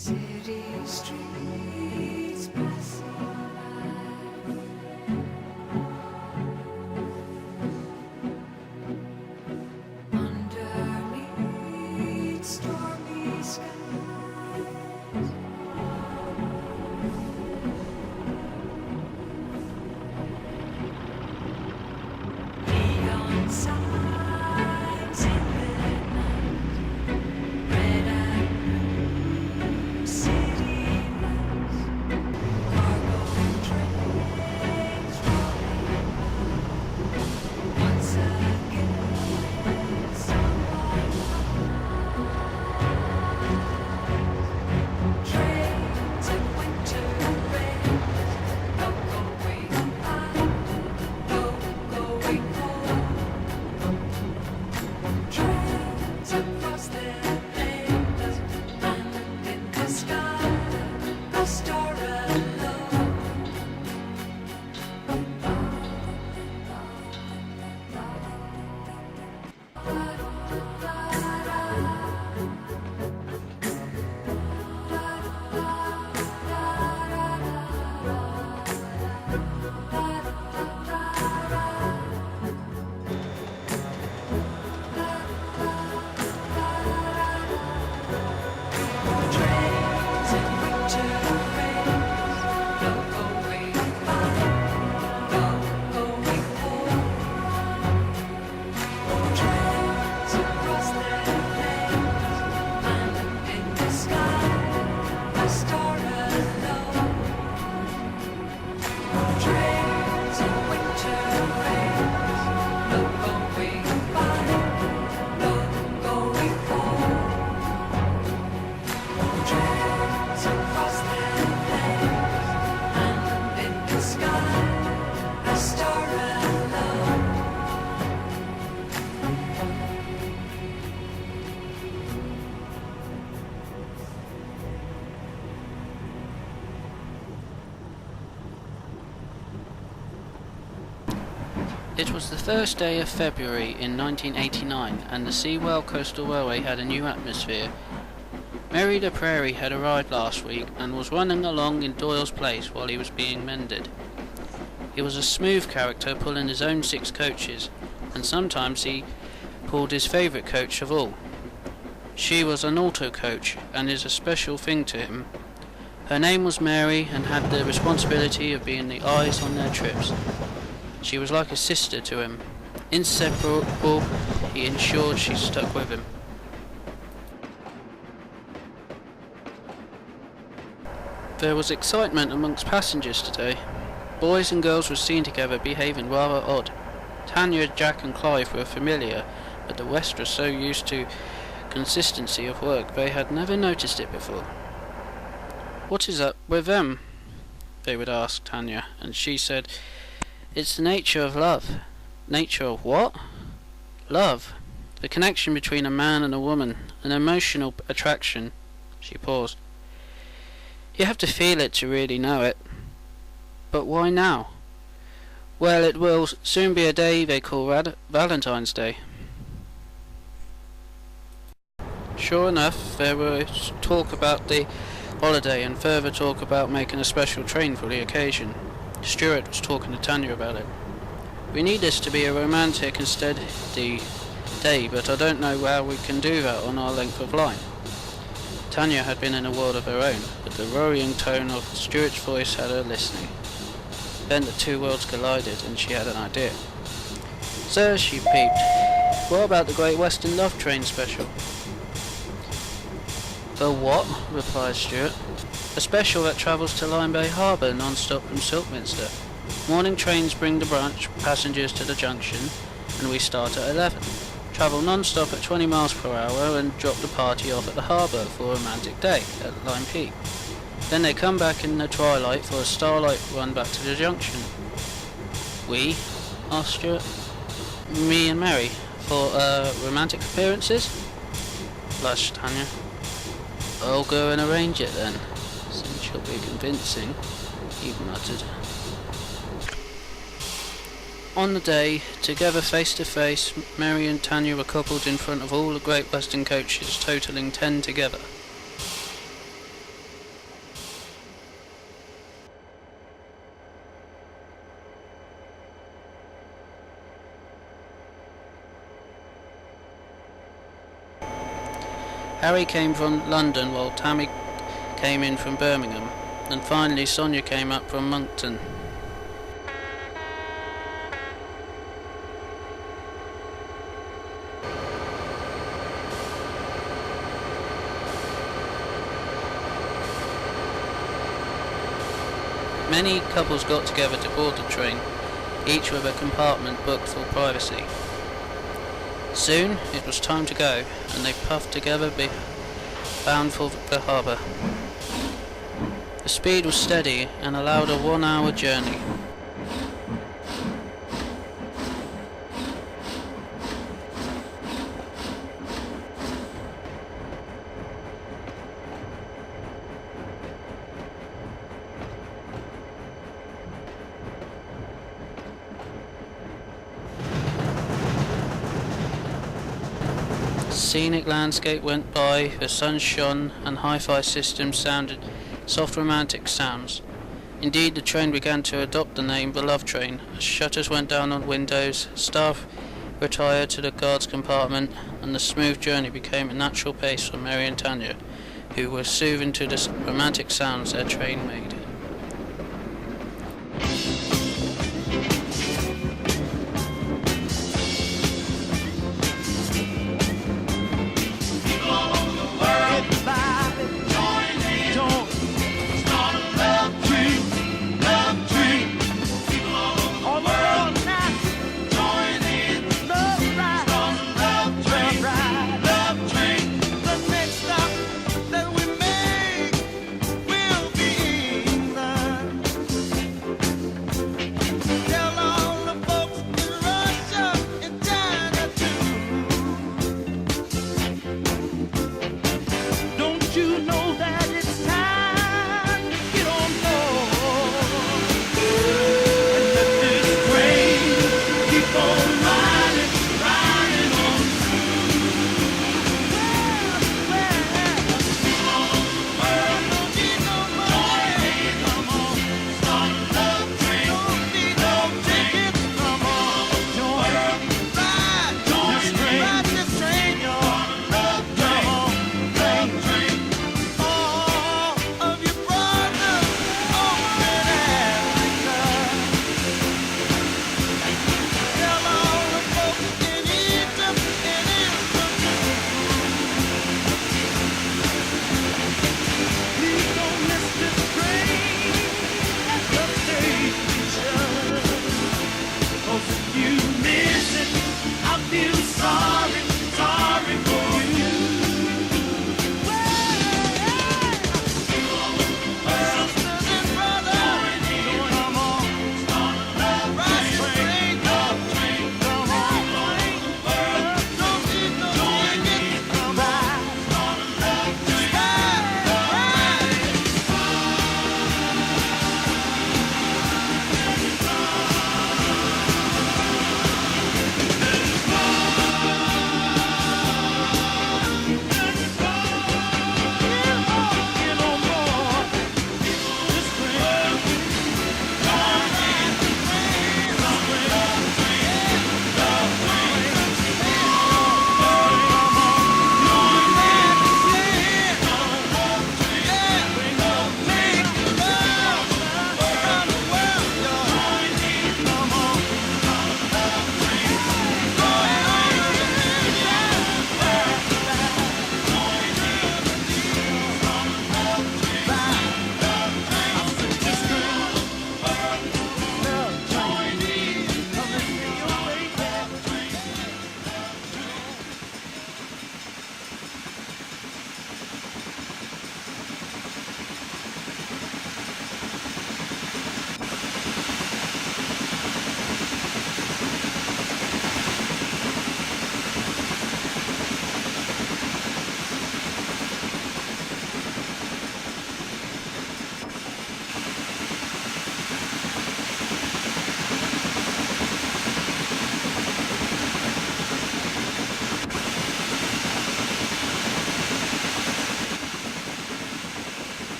City streets passing by underneath stormy skies. Neon signs in the night, red and blue city lights, cargo trains rolling by. Once again, someone trains in winter rain, no going back, no going home. Trains across the land, and in the sky, a star alone. Trains in winter rain, no going back, no going home. Trains across the land, and in the sky, a star alone. Trains in winter rain, no going back, no going home. Trains across the land, and in the sky, a star alone. It was the first day of February in 1989, and the Seawell Coastal Railway had a new atmosphere. Merrie the Prairie had arrived last week and was running along in Doyle's place while he was being mended. He was a smooth character, pulling his own 6 coaches, and sometimes he pulled his favourite coach of all. She was an auto coach and is a special thing to him. Her name was Mary and had the responsibility of being the eyes on their trips. She was like a sister to him. Inseparable, he ensured she stuck with him. There was excitement amongst passengers today. Boys and girls were seen together behaving rather odd. Tanya, Jack and Clive were familiar, but the rest were so used to consistency of work they had never noticed it before. "What is up with them?" they would ask Tanya, and she said, "It's the nature of love." "Nature of what?" "Love. The connection between a man and a woman, an emotional attraction." She paused. "You have to feel it to really know it." "But why now?" "Well, it will soon be a day they call Valentines Day." Sure enough, there was talk about the holiday and further talk about making a special train for the occasion. Stuart was talking to Tanya about it. "We need this to be a romantic and steady day, but I don't know how we can do that on our length of line." Tanya had been in a world of her own, but the worrying tone of Stuart's voice had her listening. Then the two worlds collided and she had an idea. "Sir," she peeped, "what about the Great Western Love Train special?" "The what?" replied Stuart. "A special that travels to Lyme Bay Harbour non-stop from Silkminster. Morning trains bring the branch passengers to the junction, and we start at 11. Travel non-stop at 20 miles per hour and drop the party off at the harbour for a romantic day at Lyme Peak. Then they come back in the twilight for a starlight run back to the junction." "We?" asked Stuart. "Me and Mary, for romantic appearances?" blushed Tanya. "I'll go and arrange it then, since you'll be convincing," he muttered. On the day, together face to face, Merrie and Tanya were coupled in front of all the Great Western coaches, totalling 10 together. Harry came from London while Tammy came in from Birmingham, and finally Sonia came up from Moncton. Many couples got together to board the train, each with a compartment booked for privacy. Soon it was time to go, and they puffed together bound for the harbour. The speed was steady and allowed a 1-hour journey. Scenic landscape went by, the sun shone, and hi-fi systems sounded soft romantic sounds. Indeed, the train began to adopt the name the Love Train, as shutters went down on windows, staff retired to the guard's compartment, and the smooth journey became a natural pace for Merrie and Tanya, who were soothing to the romantic sounds their train made.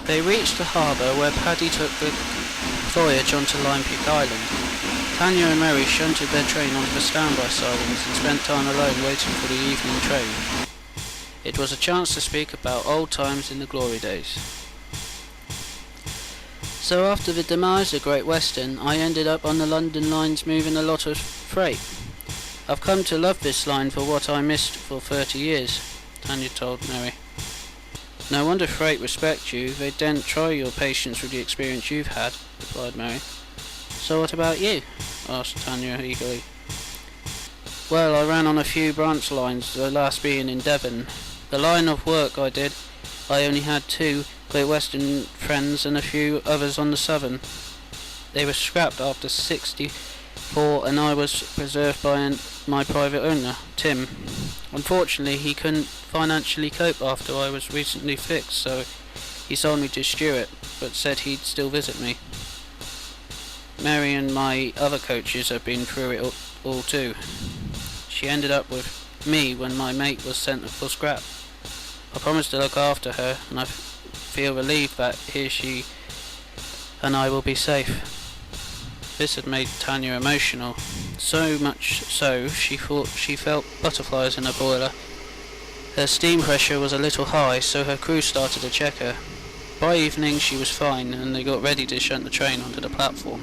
They reached the harbour where Paddy took the voyage onto Lime Peak Island. Tanya and Merrie shunted their train onto the standby sirens and spent time alone waiting for the evening train. It was a chance to speak about old times in the glory days. So after the demise of Great Western, I ended up on the London lines moving a lot of freight. I've come to love this line for what I missed for 30 years, Tanya told Merrie. No wonder freight respect you, they daren't try your patience with the experience you've had, replied Merrie. So what about you? Asked Tanya eagerly. Well, I ran on a few branch lines, the last being in Devon. The line of work I did, I only had 2 Great Western friends and a few others on the Southern. They were scrapped after 64 and I was preserved by my private owner, Tim. Unfortunately, he couldn't financially cope after I was recently fixed, so he sold me to Stuart, but said he'd still visit me. Merrie and my other coaches have been through it all too. She ended up with me when my mate was sent for scrap. I promised to look after her, and I feel relieved that here she and I will be safe. This had made Tanya emotional, so much so she thought she felt butterflies in her boiler. Her steam pressure was a little high, so her crew started to check her. By evening she was fine, and they got ready to shunt the train onto the platform.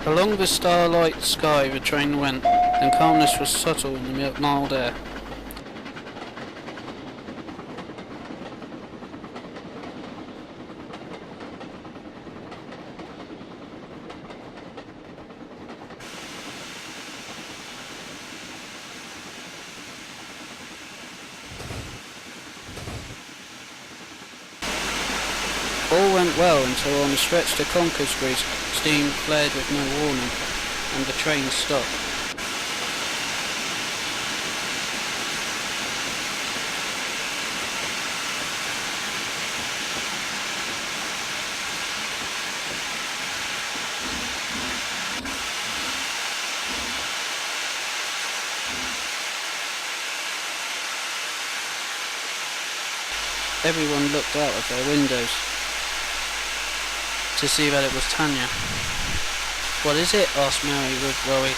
Along the starlight sky the train went, and calmness was subtle in the mild air. All went well until on the stretch to Concord Street, steam flared with no warning, and the train stopped. Everyone looked out of their windows to see that it was Tanya. "What is it?" asked Merrie with worry.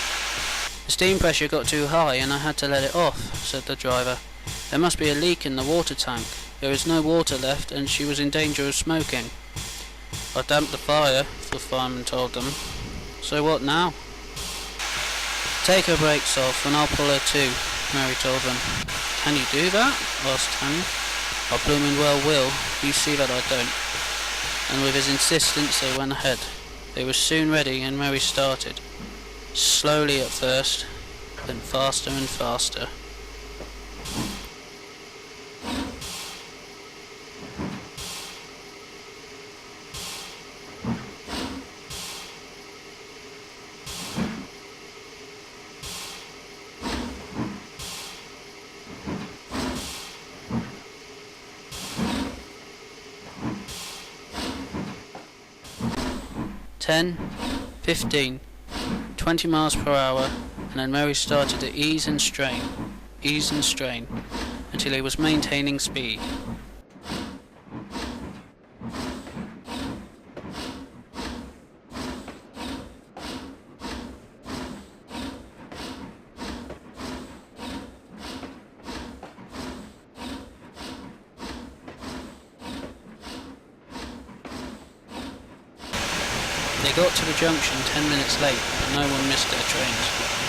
"The steam pressure got too high and I had to let it off," said the driver. "There must be a leak in the water tank. There is no water left and she was in danger of smoking." "I damped the fire," the fireman told them. "So what now?" "Take her brakes off and I'll pull her too," Merrie told them. "Can you do that?" asked Tanya. "I blooming well will, you see that I don't." And with his insistence they went ahead. They were soon ready and Merrie started. Slowly at first, then faster and faster. 10, 15, 20 miles per hour, and then Merrie started to ease and strain, until he was maintaining speed. They got to the junction 10 minutes late, but no one missed their trains.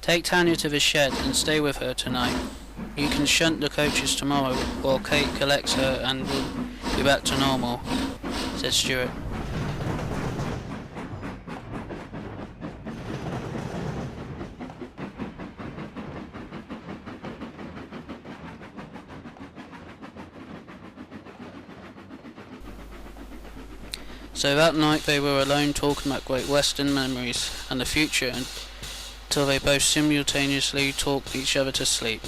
Take Tanya to the shed and stay with her tonight. You can shunt the coaches tomorrow while Kate collects her and we'll be back to normal, said Stuart. So that night they were alone talking about Great Western memories and the future until they both simultaneously talked each other to sleep.